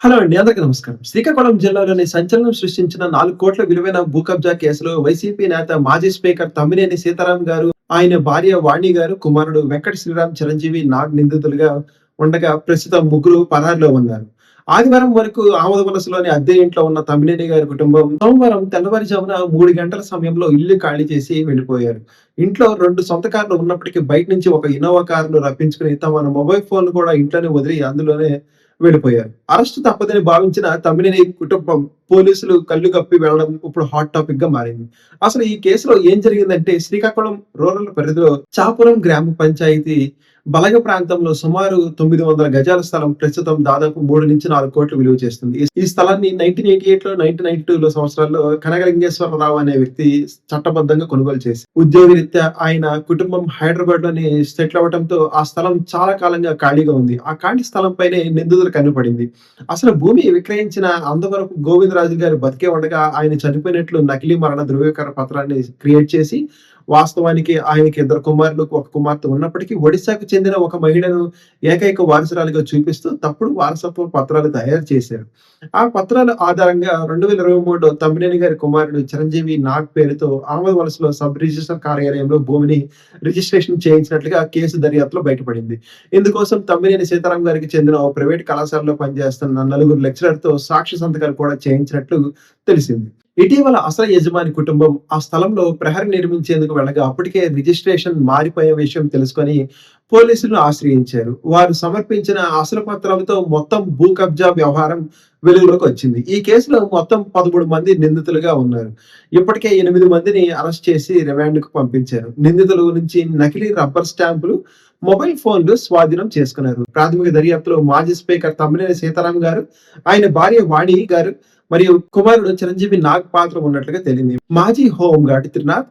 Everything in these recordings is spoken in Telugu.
హలో అండి. అందరికీ నమస్కారం. శ్రీకాకుళం జిల్లాలోని సంచలనం సృష్టించిన 4 కోట్ల విలువైన భూ కబ్జా కేసులో వైసీపీ నేత మాజీ స్పీకర్ తమ్మినేని సీతారాం గారు, ఆయన భార్య వాణి గారు, కుమారుడు వెంకట శ్రీరామ్, చిరంజీవి నాగ్ నిందితులుగా ఉండగా ప్రస్తుతం ముగ్గురు పరారీలో ఉన్నారు. ఆదివారం వరకు ఆమోదవలసలోని అద్దె ఇంట్లో ఉన్న తమ్మినేని గారి కుటుంబం సోమవారం తెల్లవారుజామున 3 గంటల సమయంలో ఇల్లు ఖాళీ చేసి వెళ్లిపోయారు. ఇంట్లో 2 సొంత కార్లు ఉన్నప్పటికీ బయట నుంచి ఒక ఇన్నోవా కారును రప్పించుకుని తమ మొబైల్ ఫోన్ కూడా ఇంట్లోనే వదిలి అందులోనే వెళ్ళిపోయారు. అరెస్ట్ తప్పదని భావించిన తమ్మినేని కుటుంబం పోలీసులు కళ్ళు కప్పి వెళ్లడం ఇప్పుడు హాట్ టాపిక్ గా మారింది. అసలు ఈ కేసులో ఏం జరిగిందంటే శ్రీకాకుళం రూరల్ పరిధిలో చాపురం గ్రామ పంచాయతీ బలగ ప్రాంతంలో సుమారు 900 గజాల స్థలం ప్రస్తుతం దాదాపు 3-4 కోట్లు విలువ చేస్తుంది. ఈ స్థలాన్ని 1988లో 1992లో సంవత్సరాల్లో కనకలింగేశ్వరరావు అనే వ్యక్తి చట్టబద్ధంగా కొనుగోలు చేసి ఉద్యోగరీత్యా ఆయన కుటుంబం హైదరాబాద్ లోని సెటిల్ అవ్వడంతో ఆ స్థలం చాలా కాలంగా ఖాళీగా ఉంది. ఆ ఖాళీ స్థలం పైనే నిందితులు కన్నుపడింది. అసలు భూమి విక్రయించిన అందవరపు గోవిందరాజు గారు బతికే ఉండగా ఆయన చనిపోయినట్లు నకిలీ మరణ ధృవీకరణ పత్రాన్ని క్రియేట్ చేసి వాస్తవానికి ఆయనకి 2 కుమారులు, 1 కుమార్తె ఉన్నప్పటికీ ఒడిశాకు చెందిన ఒక మహిళను ఏకైక వారసురాలిగా చూపిస్తూ తప్పుడు వారసత్వ పత్రాలు తయారు చేశారు. ఆ పత్రాల ఆధారంగా 2023లో తమ్మినేని గారి కుమారుడు చిరంజీవి నాగ్ పేరుతో ఆమోదవలసలో సబ్ రిజిస్టర్ కార్యాలయంలో భూమిని రిజిస్ట్రేషన్ చేయించినట్లుగా కేసు దర్యాప్తులో బయటపడింది. ఇందుకోసం తమ్మినేని సీతారాం గారికి చెందిన ఓ ప్రైవేట్ కళాశాలలో పనిచేస్తున్న 4 లెక్చరర్‌తో సాక్ష్య సంతకాలు కూడా చేయించినట్లు తెలిసింది. ఇటీవల అసలు యజమాని కుటుంబం ఆ స్థలంలో ప్రహరీ నిర్మించేందుకు వెళ్ళగా అప్పటికే రిజిస్ట్రేషన్ మారిపోయే విషయం తెలుసుకొని పోలీసులను ఆశ్రయించారు. వారు సమర్పించిన అసలు పత్రాలతో మొత్తం భూ కబ్జా వ్యవహారం వెలుగులోకి వచ్చింది. ఈ కేసులో మొత్తం 13 మంది నిందితులుగా ఉన్నారు. ఇప్పటికే 8 మందిని అరెస్ట్ చేసి రిమాండ్‌కు పంపించారు. నిందితుల నుంచి నకిలీ రబ్బర్ స్టాంపులు, మొబైల్ ఫోన్లు స్వాధీనం చేసుకున్నారు. ప్రాథమిక దర్యాప్తులో మాజీ స్పీకర్ తమ్మినేని సీతారాం గారు, ఆయన భార్య వాణి గారు మరియు కుమారుడు చిరంజీవి నాగ్ పాత్ర ఉన్నట్లుగా తేలింది. మాజీ హోంగార్డ్ త్రినాథ్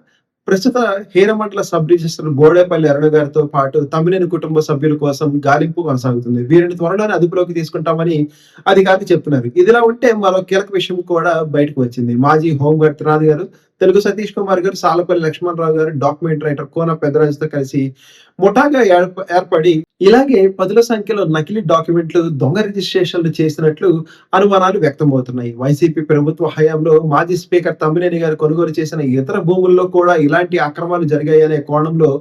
ప్రస్తుత హీరమండల సబ్ రిజిస్టర్ బోడేపల్లి అరుణ గారితో పాటు తమ్మినేని కుటుంబ సభ్యుల కోసం గాలింపు కొనసాగుతుంది. వీరిని త్వరలోనే అదుపులోకి తీసుకుంటామని అధికారులు చెప్తున్నారు. ఇదిలా ఉంటే మరో కీలక విషయం కూడా బయటకు వచ్చింది. మాజీ హోంగార్డ్ త్రినాథ్ గారు, తెలుగు సతీష్ కుమార్ గారు, సాలపల్లి లక్ష్మణరావు గారు డాక్యుమెంట్ రైటర్ కోన పెద్దరాజుతో కలిసి ముఠాగా ఏర్పడి ఇలాగే పదుల సంఖ్యలో నకిలీ డాక్యుమెంట్లు, దొంగ రిజిస్ట్రేషన్లు చేసినట్లు అనుమానాలు వ్యక్తమవుతున్నాయి. వైసీపీ ప్రభుత్వ హయాంలో మాజీ స్పీకర్ తమ్మినేని గారు కొనుగోలు చేసిన ఇతర భూముల్లో కూడా ఇలాంటి అక్రమాలు జరిగాయనే కోణంలో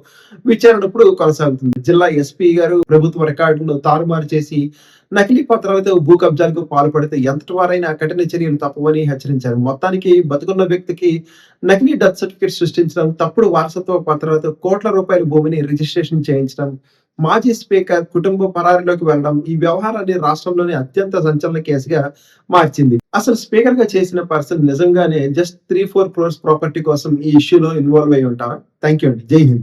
విచారణ ఇప్పుడు కొనసాగుతుంది. జిల్లా ఎస్పీ గారు ప్రభుత్వ రికార్డులను తారుమారు చేసి నకిలీ పత్రాలతో భూ కబ్జాలకు పాల్పడితే ఎంతటి వారైనా కఠిన చర్యలు తప్పవని హెచ్చరించారు. మొత్తానికి బతుకున్న వ్యక్తికి నకిలీ డెత్ సర్టిఫికేట్ సృష్టించడం, తప్పుడు వారసత్వ పత్రాలతో కోట్ల రూపాయల భూమిని రిజిస్ట్రేషన్ చేయించడం, మాజీ స్పీకర్ కుటుంబ పరారీలోకి వెళ్లడం ఈ వ్యవహారాన్ని రాష్ట్రంలోని అత్యంత సంచలన కేసుగా మార్చింది. అసలు స్పీకర్ గా చేసిన పర్సన్ నిజంగానే జస్ట్ 3-4 క్రోర్స్ ప్రాపర్టీ కోసం ఈ ఇష్యూలో ఇన్వాల్వ్ అయి ఉంటారా? థ్యాంక్ యూ అండి. జై హింద్.